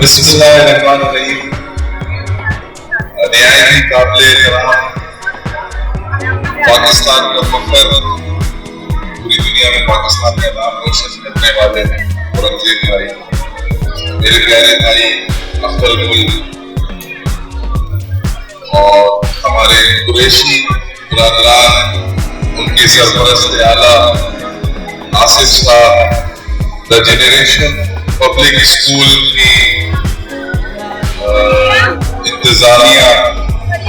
बिस्मिल्लाहिर्रहमानिर्रहीम। निहायत ही काबिल एहतराम पाकिस्तान का फख्र, पूरी दुनिया में पाकिस्तान का नाम रोशन करने वाले औरंगजेब भाई, मेरे प्यारे भाई अख्तर और हमारे कुरैशी बुरादरान, उनके सरपरस्त आला आसिफ साहब, द जेनरेशन पब्लिक स्कूल की इंतजामिया,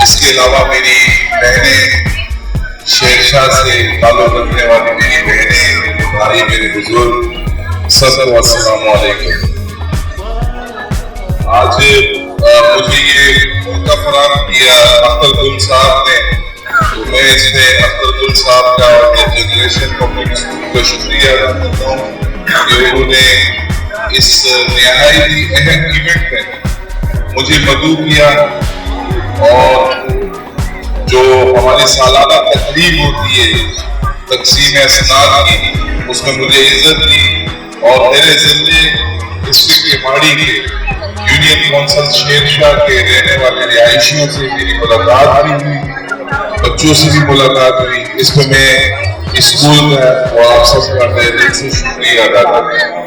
इसके अलावा मेरी बहनें, शेरशाह से ताल्लुक रखने वाली मेरी बहनें, मेरे भाई, मेरे बुजुर्ग, सबको अस्सलाम वालेकुम। आज मुझे ये मौका फराहम किया अख्तर साहब ने, तो मैं इसमें अख्तर साहब का और जनरेशन पब्लिक स्कूल का शुक्रिया अदा करता हूँ कि उन्होंने इस निहायत ही अहम इवेंट में मुझे मदऊ किया, और जो हमारी सालाना तकरीब होती है तकसीम असनाद की, उसमें मुझे इज्जत दी और मेरे जिले डिस्ट्रिक्ट के माड़ी के यूनियन काउंसिल शेरशाह के रहने वाले रिहायशियों से मेरी मुलाकात भी हुई, बच्चों से भी मुलाकात हुई। इसमें मैं स्कूल का और आप सबका दिल से शुक्रिया अदा करता हूँ।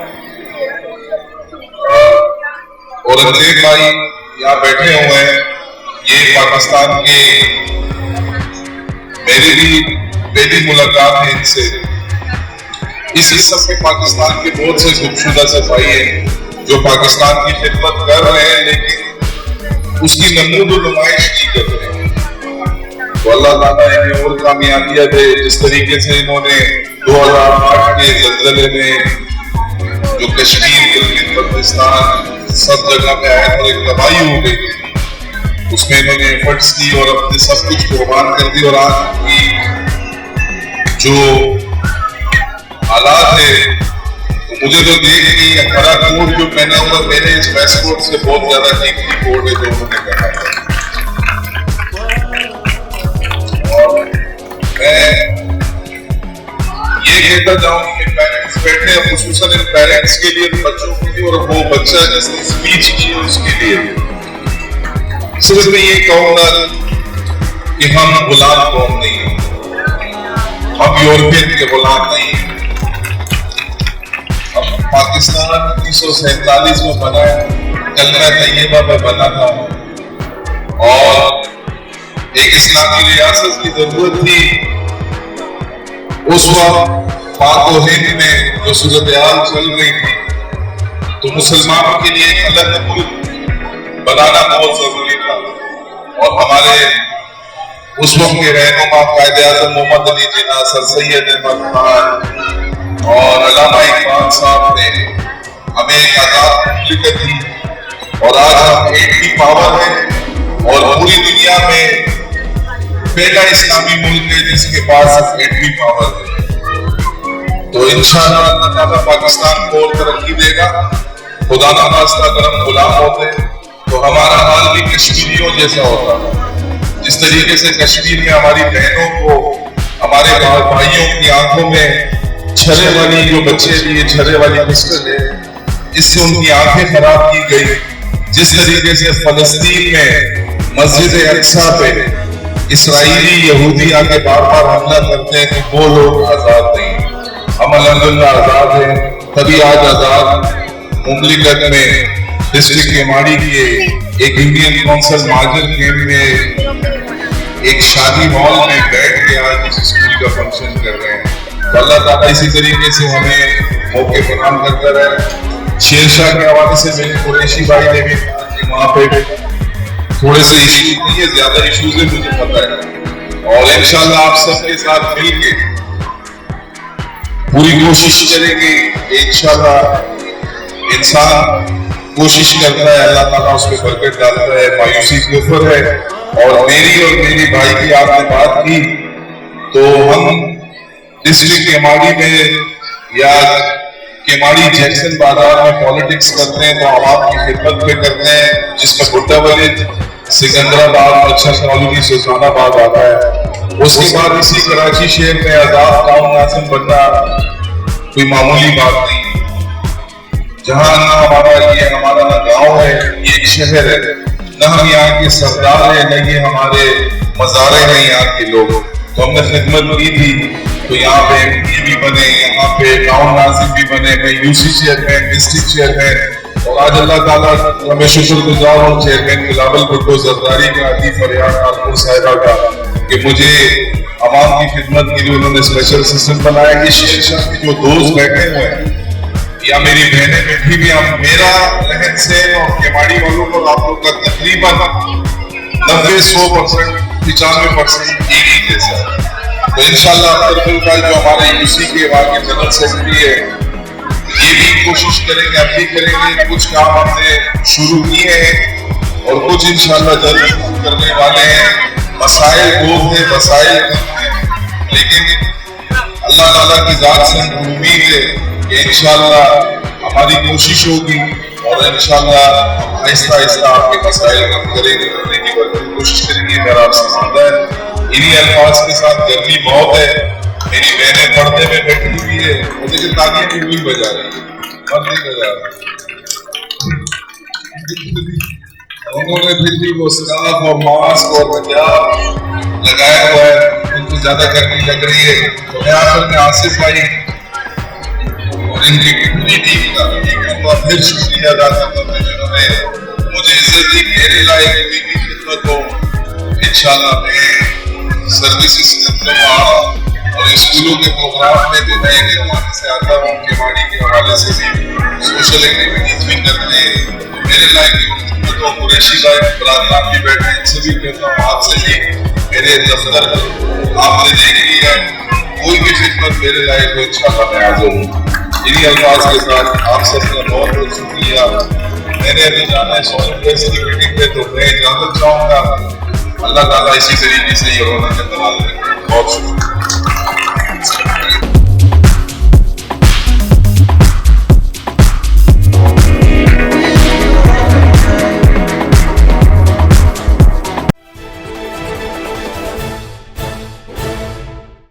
औरंगजेब भाई यहाँ बैठे हुए हैं, ये पाकिस्तान के मेरी भी पहली मुलाकात है इनसे। इस सब में पाकिस्तान के बहुत से गुमशुदा सिपाही हैं जो पाकिस्तान की खिदमत कर रहे हैं, लेकिन उसकी नमूद और नुमाइश नहीं कर रहे हैं। तो अल्लाह ताला इन्हें और कामयाबियां दे। जिस तरीके से इन्होंने 2008 के ज़लज़ले में जो कश्मीर, पाकिस्तान सब जगह पे आया और एक तबाही हो गई, उसमें इन्होंने एफर्ट्स की और अपने सब कुछ कुर्बान कर दी, और आज की जो हालात है, तो मुझे तो देख के हरा कोट जो पहना हुआ मेरे इस पैसपोर्ट से बहुत ज्यादा कीमती कोट है जो उन्होंने पहना था। और मैं ये कहता जाऊं कि पेरेंट्स बैठे हैं, खुसूसन इन पेरेंट्स के लिए, बच्चों के लिए, और वो बच्चा जिसने स्पीच की है उसके लिए सिर्फ मैं ये कहूंगा कि हम गुलाम कौम नहीं हैं, हम यूरोपियन के गुलाम नहीं हैं। पाकिस्तान 1947 में बना, कलमा तैयबा में बना था, और एक इस्लामी रियासत की जरूरत थी। उस वक्त पाक और हिंद में जो सूरत हाल चल रही थी, तो मुसलमानों के लिए एक अलग मुल्क बनाना बहुत जरूरी था। और हमारे उस वक्त के रहनुमा कायदे-आज़म मोहम्मद अली जिन्ना, सर सैयद अहमद खान और अल्लामा इकबाल साहब ने हमें एक आजाद मुल्क दी, और आज हम 80 पावर है और पूरी दुनिया में पहला इस्लामी मुल्क है जिसके पास 80 पावर है। तो इंशाअल्लाह अल्लाह ताला पाकिस्तान को और तरक्की देगा। खुदा ना खास्ता अगर हम गुलाम होते तो हमारा हाल भी कश्मीरियों जैसा होता। जिस तरीके से कश्मीर में हमारी बहनों को, हमारे भाइयों की आंखों में छर्रे वाली जो बच्चे लिए छर्रे वाली पिस्टल है, इससे उनकी आंखें खराब की गई। जिस तरीके से फलस्तीन में मस्जिद अक्सा पे इसराइली यहूदी आके बार बार हमला करते हैं, तो वो लोग आजाद नहीं। हम अल्हम्दुलिल्लाह आजाद हैं, तभी आज आजाद मुमलिकत में डिस्ट्रिक्ट के माड़ी के एक इंडियन काउंसिल माजर गेम में एक शादी हॉल में बैठ के आज इस स्कूल का फंक्शन कर रहे हैं। तो अल्लाह ताला इसी तरीके से हमें मौके फराहम करता रहे। शेरशाह के हवाले से मेरे कुरैशी भाई ने भी वहाँ पे थोड़े से इश्यूज नहीं है, ज्यादा इश्यूज है मुझे पता है, और इंशाल्लाह आप सबके साथ मिलके पूरी कोशिश करेंगे। इंशाल्लाह इंसान कोशिश करता है, अल्लाह ताला उसमें बरकत डालता है, मायूसी कुफ्र है। और मेरी भाई की आपने बात की, तो हम डिस्ट्रिक्ट केमाड़ी में या केमाड़ी जैक्सन बाजार में पॉलिटिक्स करते हैं, तो आवाम की खिदमत पे करते हैं, जिसमें बुड्ढा विलेज, सिकंदराबाद, अच्छा कॉलोनी, सुल्तानाबाद आता है। उसके बाद इसी कराची शहर में आजाद टाउन नासिम बनना कोई मामूली बात नहीं। जहाँ ना हमारा ना गांव है, ये एक शहर है, न हम यहाँ के सरदार है, न ये हमारे मज़ारे हैं यहाँ के लोग। तो हमने खिदमत की थी, तो यहाँ पे एमपी भी बने, यहाँ पे गांव नाजिम भी बने, मैं यूसी चेयरमैन, डिस्ट्रिक्ट चेयरमैन, और आज अल्लाह ताला का मैं शुक्रगुजार हूँ चेयरमैन बिलावल भुट्टो जरदारी का, आदि फरियाद ठाकुर साहिबा का, कि मुझे आवाम की खिदमत के लिए उन्होंने स्पेशल सिस्टम बनाया कि शेर शाह के जो दोस्त बैठे हुए हैं या मेरी बहनें बैठी भी, हम मेरा रहन सहन और केवाड़ी वालों को आप लोग का तकरीबन 90-100% 95% एक ही जैसा है। तो इंशाल्लाह अख्तर भाई जो हमारे यूसी के वहाँ के जनरल सेक्रेटरी है, ये भी कोशिश करेंगे, हम भी करेंगे। कुछ काम हमने शुरू किए हैं और कुछ इंशाल्लाह जल्द करने वाले हैं। मसाइल बहुत है, मसाइल कम है, लेकिन अल्लाह ताला की जात से उम्मीद है कि इंशाल्लाह हमारी कोशिश होगी और इंशाल्लाह आहिस्ता आहिस्ता आपके मसाइल कम करेंगे, करने की कोशिश करेंगे। मेरा आपसे मानना है, इन्हीं अल्फाज के साथ गर्मी बहुत है, मेरी बहनें पर्दे में बैठी हुई है, मुझे तालियां भी हुई बजा रही है, नहीं बजा उन्होंने फिर भी वो स्कार्फ और मास्क और पंजाब लगाया हुआ है, उनको ज्यादा गर्मी लग रही है। तो मैं आखिर में आसिफ भाई और इनकी पूरी टीम का फिर शुक्रिया अदा करता हूँ जिन्होंने मुझे इज्जत दी, मेरे लायक हुई की खिदमत हो। इंशाल्लाह मैं सर्विसेज करता हूँ और स्कूलों के प्रोग्राम में भी मैं एक जमाने से आता हूँ, केवाड़ी के हवाले से भी सोशल एक्टिविटीज भी करते हैं। मेरे लायक तो कुरैशी भाई बरादरान भी बैठे, इनसे भी कहता हूँ, आपसे भी मेरे दफ्तर आपने देख लिया, कोई भी खिदमत मेरे लायक हो इंशाल्लाह मैं हाजिर हूँ। इन्हीं अल्फाज के साथ आप सबका बहुत बहुत शुक्रिया। मैंने अभी जाना है सोशल प्रेस की मीटिंग पे, तो मैं इजाजत चाहूँगा। अल्लाह ताला इसी तरीके से ये होना के दलाल